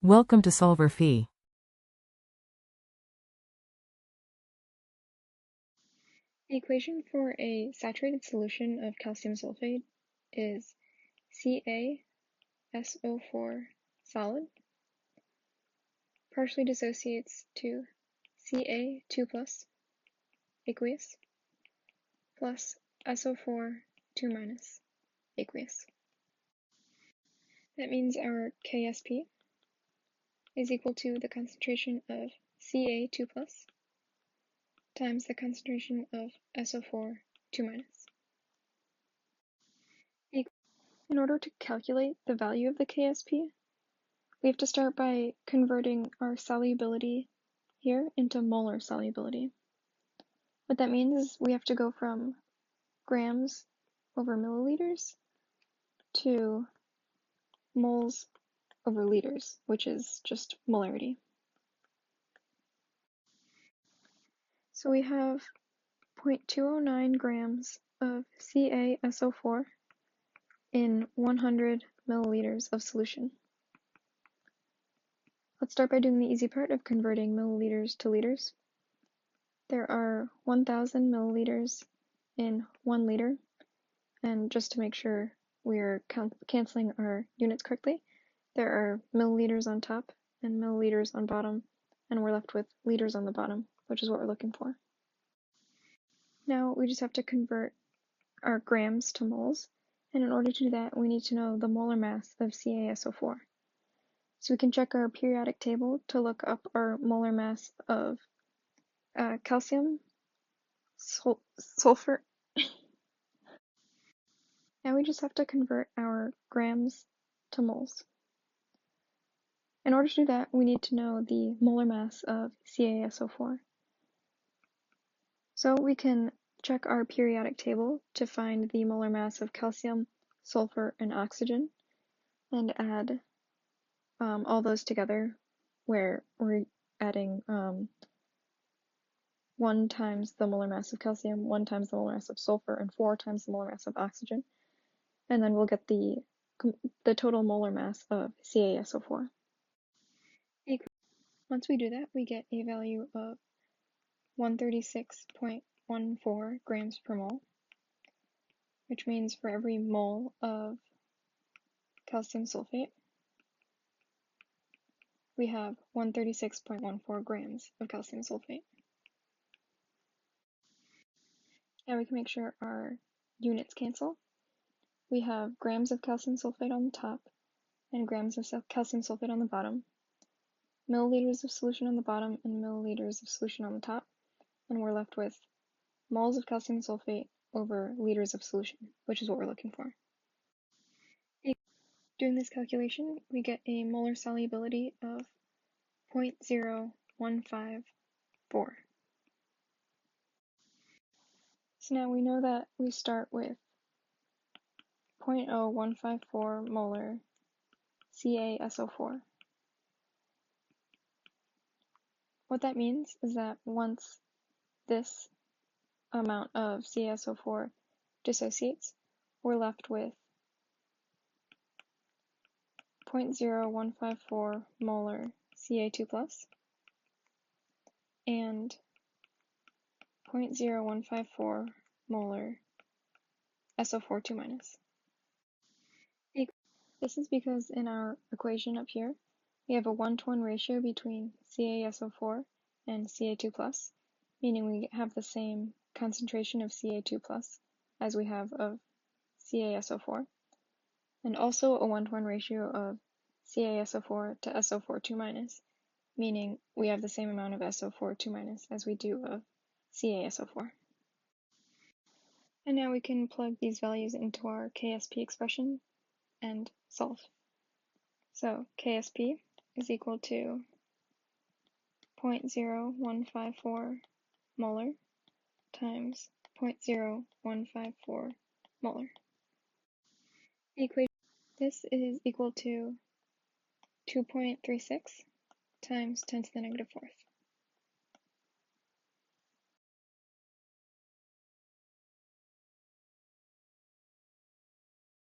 Welcome to solverfy. The equation for a saturated solution of calcium sulfate is CaSO4 solid partially dissociates to Ca2 plus aqueous plus SO4 2 minus aqueous. That means our KSP is equal to the concentration of Ca2 plus times the concentration of SO4 2 minus. In order to calculate the value of the KSP, we have to start by converting our solubility here into molar solubility. What that means is we have to go from grams over milliliters to moles over liters, which is just molarity. So we have 0.209 grams of CaSO4 in 100 milliliters of solution. Let's start by doing the easy part of converting milliliters to liters. There are 1,000 milliliters in 1 liter, and just to make sure we are canceling our units correctly, there are milliliters on top and milliliters on bottom, and we're left with liters on the bottom, which is what we're looking for. Now we just have to convert our grams to moles, and in order to do that, we need to know the molar mass of CaSO4. So we can check our periodic table to look up our molar mass of calcium, sulfur. Now we just have to convert our grams to moles. In order to do that, we need to know the molar mass of CaSO4. So we can check our periodic table to find the molar mass of calcium, sulfur, and oxygen, and add all those together, where we're adding 1 times the molar mass of calcium, 1 times the molar mass of sulfur, and 4 times the molar mass of oxygen. And then we'll get the total molar mass of CaSO4. Once we do that, we get a value of 136.14 grams per mole, which means for every mole of calcium sulfate, we have 136.14 grams of calcium sulfate. Now we can make sure our units cancel. We have grams of calcium sulfate on the top and grams of calcium sulfate on the bottom, milliliters of solution on the bottom and milliliters of solution on the top, and we're left with moles of calcium sulfate over liters of solution, which is what we're looking for. Doing this calculation, we get a molar solubility of 0.0154. So now we know that we start with 0.0154 molar CaSO4. What that means is that once this amount of CaSO4 dissociates, we're left with 0.0154 molar Ca2 plus and 0.0154 molar SO4 2 minus. This is because in our equation up here, we have a 1-to-1 ratio between CaSO4 and Ca2 plus, meaning we have the same concentration of Ca2 plus as we have of CaSO4, and also a 1-to-1 ratio of CaSO4 to SO4 2 minus, meaning we have the same amount of SO4 2 minus as we do of CaSO4. And now we can plug these values into our KSP expression and solve. So KSP is equal to 0.0154 molar times 0.0154 molar. This is equal to 2.36 times 10 to the negative 4th.